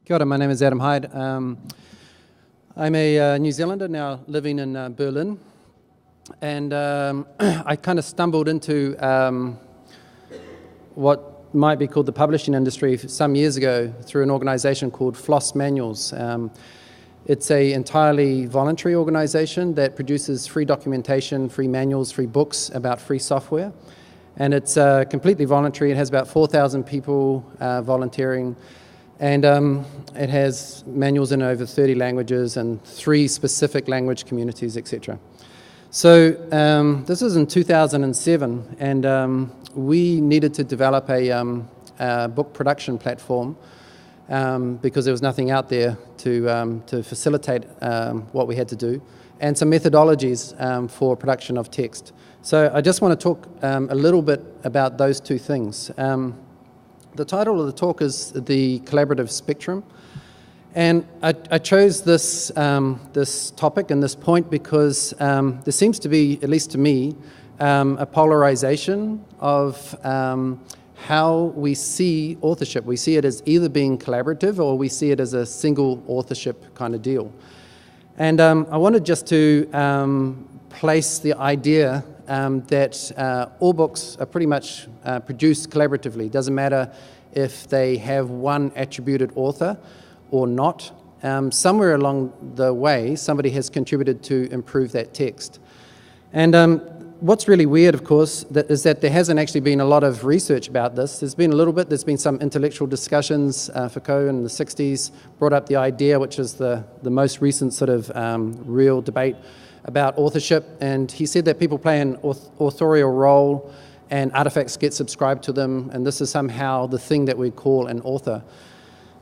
Kia ora, my name is Adam Hyde. I'm a New Zealander now living in Berlin, and I kind of stumbled into what might be called the publishing industry some years ago through an organization called Floss Manuals. It's an entirely voluntary organization that produces free documentation, free manuals, free books about free software. And it's completely voluntary. It has about 4,000 people volunteering. And it has manuals in over 30 languages and 3 specific language communities, etc. So this was in 2007, and we needed to develop a book production platform because there was nothing out there to facilitate what we had to do, and some methodologies for production of text. So I just want to talk a little bit about those 2 things. The title of the talk is The Collaborative Spectrum, and I chose this topic and this point because there seems to be, at least to me, a polarization of how we see authorship. We see it as either being collaborative or we see it as a single authorship kind of deal. And I wanted just to place the idea that all books are pretty much produced collaboratively. It doesn't matter if they have one attributed author or not. Somewhere along the way, somebody has contributed to improve that text. And what's really weird, of course, is that there hasn't actually been a lot of research about this. There's been a little bit. There's been some intellectual discussions. Foucault in the 60s brought up the idea, which is the most recent sort of real debate about authorship, and he said that people play an authorial role and artifacts get subscribed to them, and this is somehow the thing that we call an author.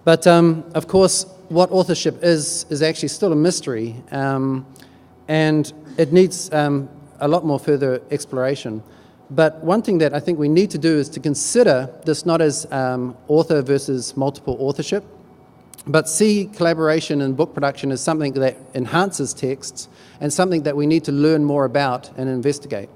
But of course, what authorship is actually still a mystery, and it needs a lot more further exploration. But one thing that I think we need to do is to consider this not as author versus multiple authorship, but see collaboration in book production as something that enhances texts and something that we need to learn more about and investigate.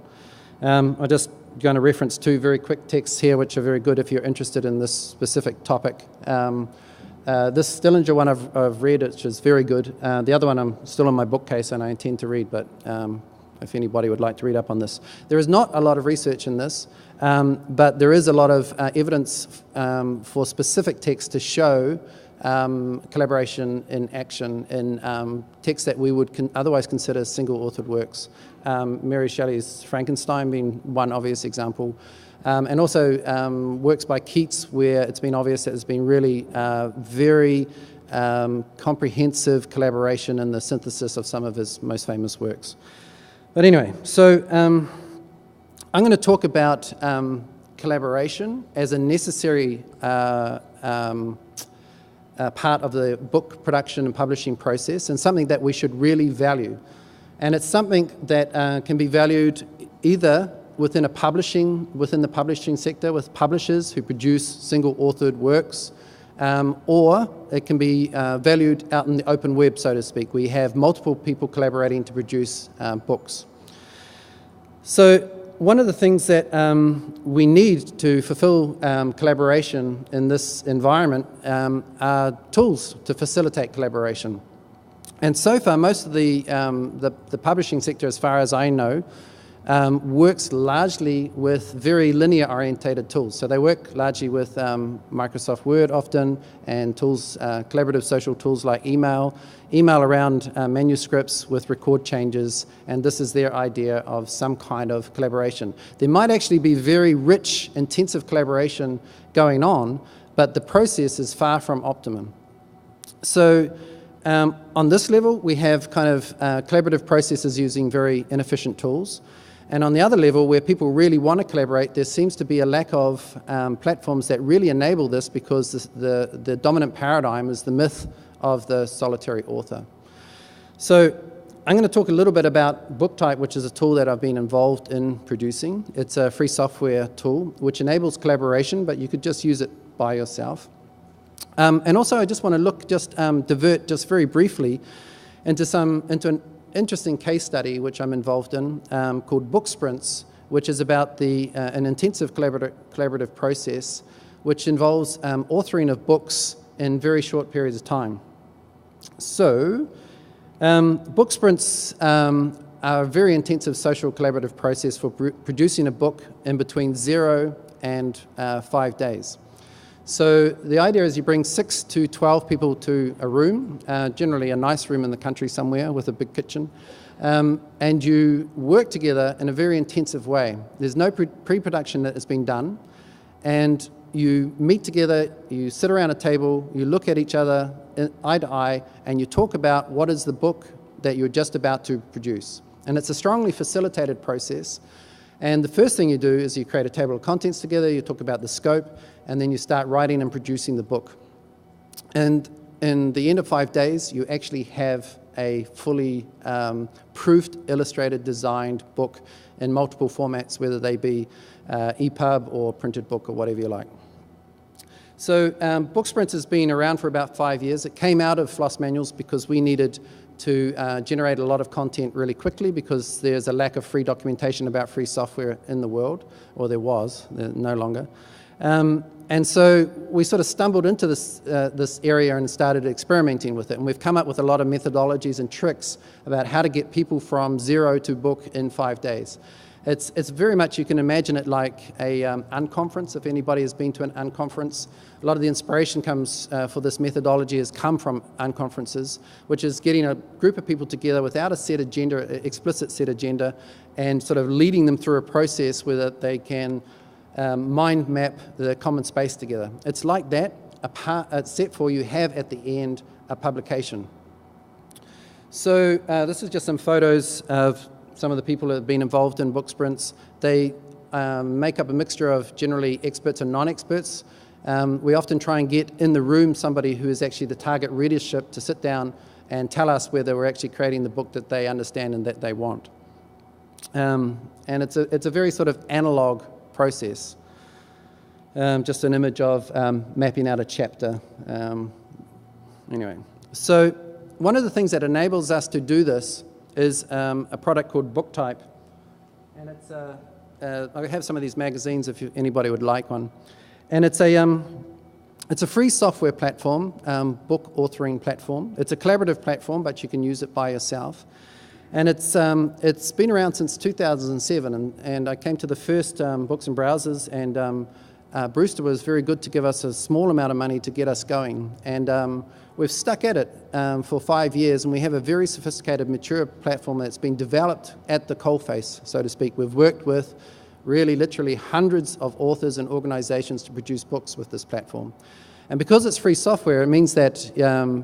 I'm just going to reference 2 very quick texts here, which are very good if you're interested in this specific topic. This Stillinger one I've read, which is very good. The other one I'm still on my bookcase and I intend to read, but if anybody would like to read up on this. There is not a lot of research in this, but there is a lot of evidence for specific texts to show collaboration in action in texts that we would otherwise consider single-authored works. Mary Shelley's Frankenstein being one obvious example. And also works by Keats where it's been obvious that there's been really very comprehensive collaboration in the synthesis of some of his most famous works. But anyway, so I'm going to talk about collaboration as a necessary part of the book production and publishing process, and something that we should really value. And it's something that can be valued either within the publishing sector with publishers who produce single-authored works, or it can be valued out in the open web, so to speak. We have multiple people collaborating to produce books. So one of the things that we need to fulfill collaboration in this environment are tools to facilitate collaboration. And so far, most of the publishing sector, as far as I know, works largely with very linear-orientated tools. So they work largely with Microsoft Word often, and tools, collaborative social tools like email around manuscripts with record changes, and this is their idea of some kind of collaboration. There might actually be very rich, intensive collaboration going on, but the process is far from optimum. So on this level, we have kind of collaborative processes using very inefficient tools. And on the other level, where people really want to collaborate, there seems to be a lack of platforms that really enable this, because the dominant paradigm is the myth of the solitary author. So I'm going to talk a little bit about BookType, which is a tool that I've been involved in producing. It's a free software tool which enables collaboration, but you could just use it by yourself. And also, I just want to divert just very briefly into an interesting case study which I'm involved in called Book Sprints, which is about an intensive collaborative process which involves authoring of books in very short periods of time. So, book sprints are a very intensive social collaborative process for producing a book in between 0 and 5 days. So the idea is you bring 6 to 12 people to a room, generally a nice room in the country somewhere with a big kitchen, and you work together in a very intensive way. There's no pre-production that has been done, and you meet together, you sit around a table, you look at each other eye to eye, and you talk about what is the book that you're just about to produce. And it's a strongly facilitated process. And the first thing you do is you create a table of contents together, you talk about the scope, and then you start writing and producing the book. And in the end of 5 days, you actually have a fully proofed, illustrated, designed book in multiple formats, whether they be EPUB or printed book or whatever you like. So Book Sprints has been around for about 5 years. It came out of Floss Manuals because we needed to generate a lot of content really quickly because there's a lack of free documentation about free software in the world, or there was, no longer. And so we sort of stumbled into this area and started experimenting with it. And we've come up with a lot of methodologies and tricks about how to get people from 0 to book in 5 days. It's very much, you can imagine it like a unconference, if anybody has been to an unconference. A lot of the inspiration comes for this methodology has come from unconferences, which is getting a group of people together without a set agenda, explicit set agenda, and sort of leading them through a process where they can mind map the common space together. It's like that, except for you have at the end a publication. So this is just some photos of some of the people that have been involved in book sprints. They make up a mixture of generally experts and non-experts. We often try and get in the room somebody who is actually the target readership to sit down and tell us whether we're actually creating the book that they understand and that they want. And it's a very sort of analog process. Just an image of mapping out a chapter. Anyway, so one of the things that enables us to do this is a product called BookType, and it's I have some of these magazines if anybody would like one, and it's a free software platform, book authoring platform. It's a collaborative platform, but you can use it by yourself, and it's been around since 2007, and I came to the first Books and Browsers, and Brewster was very good to give us a small amount of money to get us going, and we've stuck at it for 5 years, and we have a very sophisticated, mature platform that's been developed at the coalface, so to speak. We've worked with really literally hundreds of authors and organizations to produce books with this platform. And because it's free software, it means that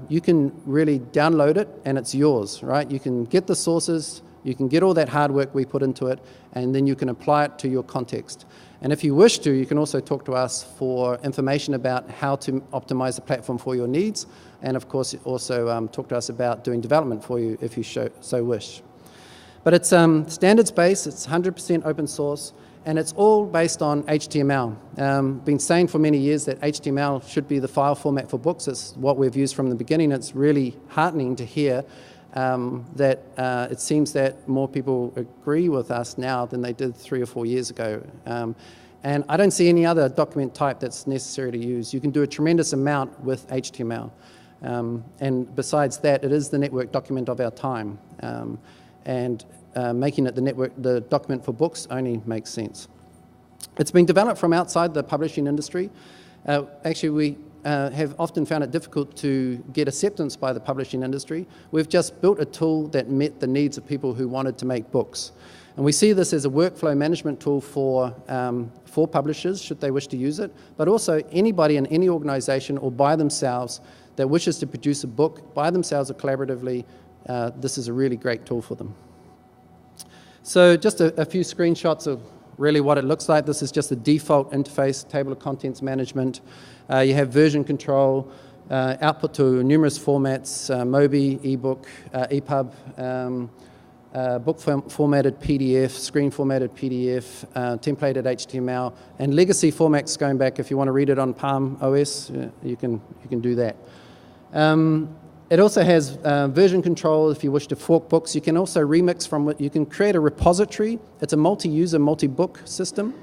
you can really download it and it's yours, right? You can get the sources, you can get all that hard work we put into it, and then you can apply it to your context. And if you wish to, you can also talk to us for information about how to optimize the platform for your needs, and of course also talk to us about doing development for you if you so wish. But it's standards-based, it's 100% open source, and it's all based on HTML. Been saying for many years that HTML should be the file format for books. It's what we've used from the beginning. It's really heartening to hear that it seems that more people agree with us now than they did 3 or 4 years ago. And I don't see any other document type that's necessary to use. You can do a tremendous amount with HTML. And besides that, it is the network document of our time. And making it the document for books only makes sense. It's been developed from outside the publishing industry. Actually, we have often found it difficult to get acceptance by the publishing industry. We've just built a tool that met the needs of people who wanted to make books. And we see this as a workflow management tool for publishers, should they wish to use it, but also anybody in any organization or by themselves that wishes to produce a book by themselves or collaboratively. This is a really great tool for them. So just a few screenshots of really what it looks like. This is just the default interface, table of contents management. You have version control, output to numerous formats, Mobi, ebook, EPUB, book formatted PDF, screen formatted PDF, templated HTML, and legacy formats going back. If you want to read it on Palm OS, you can do that. It also has version control if you wish to fork books. You can also remix from what you can create a repository. It's a multi-user, multi-book system.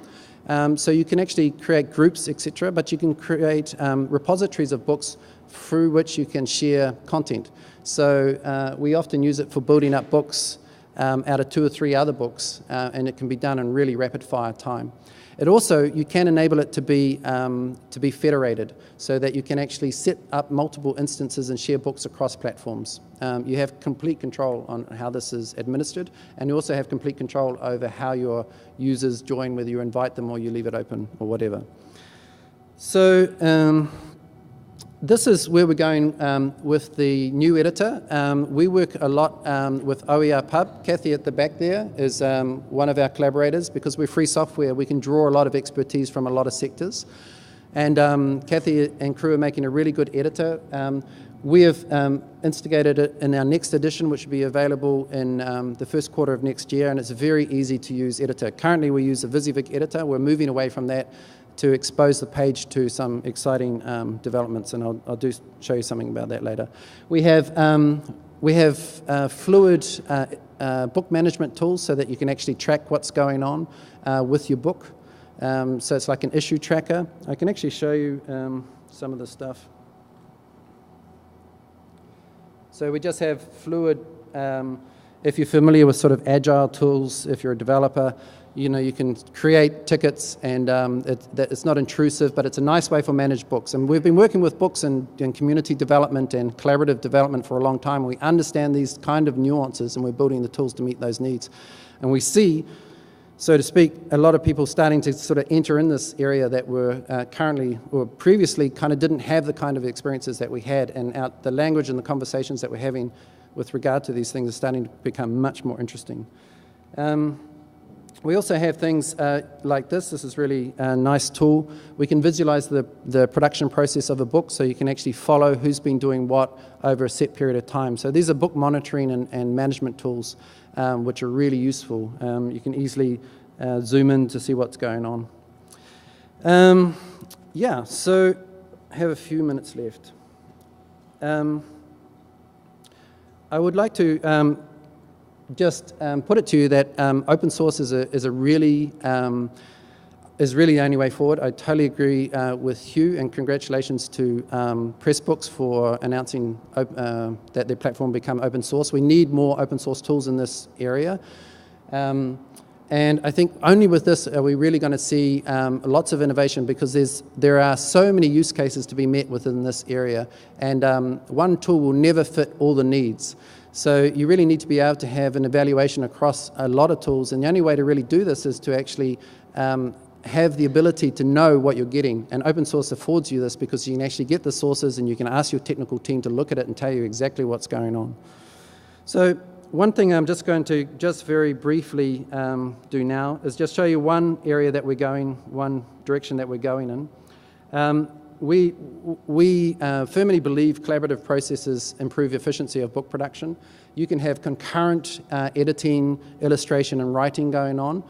So you can actually create groups, etc., but you can create repositories of books through which you can share content. So we often use it for building up books out of 2 or 3 other books, and it can be done in really rapid fire time. It also, you can enable it to be federated, so that you can actually set up multiple instances and share books across platforms. You have complete control on how this is administered, and you also have complete control over how your users join, whether you invite them or you leave it open or whatever. So this is where we're going with the new editor. We work a lot with OER Pub. Kathy at the back there is one of our collaborators. Because we're free software, we can draw a lot of expertise from a lot of sectors. And Kathy and crew are making a really good editor. We have instigated it in our next edition, which will be available in the first quarter of next year, and it's a very easy to use editor. Currently we use a VisiVic editor. We're moving away from that to expose the page to some exciting developments, and I'll show you something about that later. We have fluid book management tools so that you can actually track what's going on with your book. So it's like an issue tracker. I can actually show you some of the stuff. So we just have fluid, if you're familiar with sort of agile tools, if you're a developer, you know, you can create tickets, and it's not intrusive, but it's a nice way for managed books. And we've been working with books in community development and collaborative development for a long time. We understand these kind of nuances, and we're building the tools to meet those needs. And we see, so to speak, a lot of people starting to sort of enter in this area that were currently or previously kind of didn't have the kind of experiences that we had, and the language and the conversations that we're having with regard to these things are starting to become much more interesting. We also have things like this. This is really a nice tool. We can visualize the production process of a book, so you can actually follow who's been doing what over a set period of time. So these are book monitoring and management tools, which are really useful. You can easily zoom in to see what's going on. Yeah, so I have a few minutes left. I would like to just put it to you that open source is really the only way forward. I totally agree with Hugh, and congratulations to Pressbooks for announcing that their platform become open source. We need more open source tools in this area. And I think only with this are we really going to see lots of innovation, because there are so many use cases to be met within this area, and one tool will never fit all the needs. So you really need to be able to have an evaluation across a lot of tools, and the only way to really do this is to actually have the ability to know what you're getting. And open source affords you this, because you can actually get the sources and you can ask your technical team to look at it and tell you exactly what's going on. So one thing I'm just going to very briefly do now is just show you one area that we're going, one direction that we're going in. We firmly believe collaborative processes improve efficiency of book production. You can have concurrent editing, illustration, and writing going on.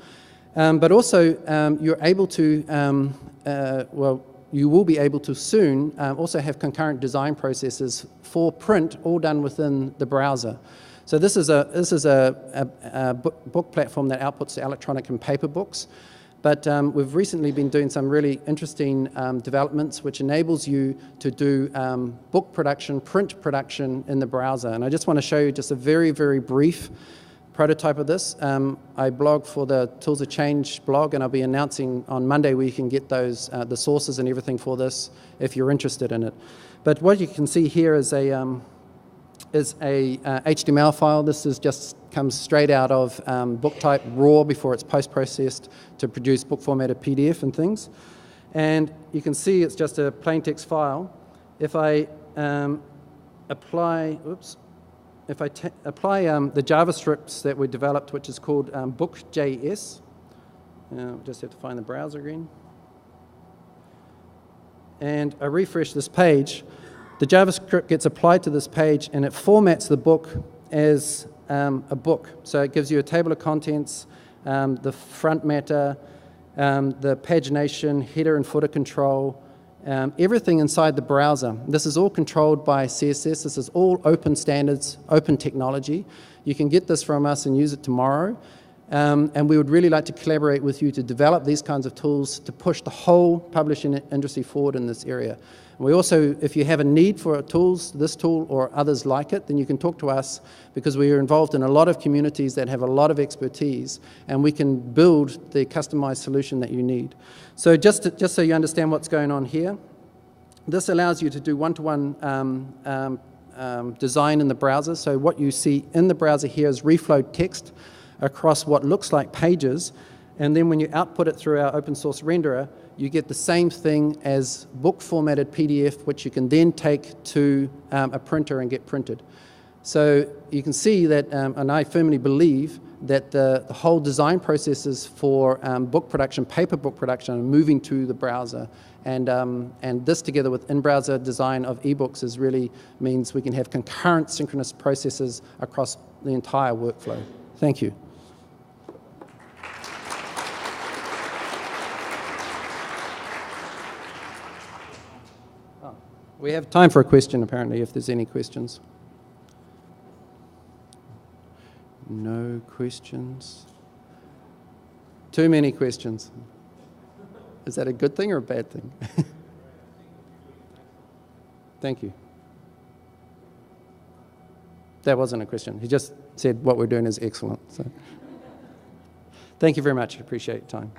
But also, you're able to, you will be able to soon also have concurrent design processes for print, all done within the browser. So this is a book platform that outputs electronic and paper books. But we've recently been doing some really interesting developments which enables you to do book production, print production in the browser. And I just want to show you just a very, very brief prototype of this. I blog for the Tools of Change blog, and I'll be announcing on Monday where you can get those, the sources and everything for this if you're interested in it. But what you can see here is a HTML file. This is just comes straight out of book type raw before it's post-processed to produce book formatted PDF and things. And you can see it's just a plain text file. If I apply, the JavaScripts that we developed, which is called book.js, just have to find the browser again, and I refresh this page, the JavaScript gets applied to this page and it formats the book as a book. So it gives you a table of contents, the front matter, the pagination, header and footer control, everything inside the browser. This is all controlled by CSS. This is all open standards, open technology. You can get this from us and use it tomorrow. And we would really like to collaborate with you to develop these kinds of tools to push the whole publishing industry forward in this area. And we also, if you have a need for tools, this tool or others like it, then you can talk to us, because we are involved in a lot of communities that have a lot of expertise, and we can build the customized solution that you need. So just so you understand what's going on here, this allows you to do one-to-one design in the browser. So what you see in the browser here is reflowed text across what looks like pages, and then when you output it through our open source renderer, you get the same thing as book formatted PDF, which you can then take to a printer and get printed. So you can see that, and I firmly believe that the whole design processes for book production, paper book production, are moving to the browser. And this, together with in-browser design of ebooks, really means we can have concurrent synchronous processes across the entire workflow. Thank you. We have time for a question, apparently, if there's any questions. No questions. Too many questions. Is that a good thing or a bad thing? Thank you. That wasn't a question. He just said what we're doing is excellent. So. Thank you very much. I appreciate your time.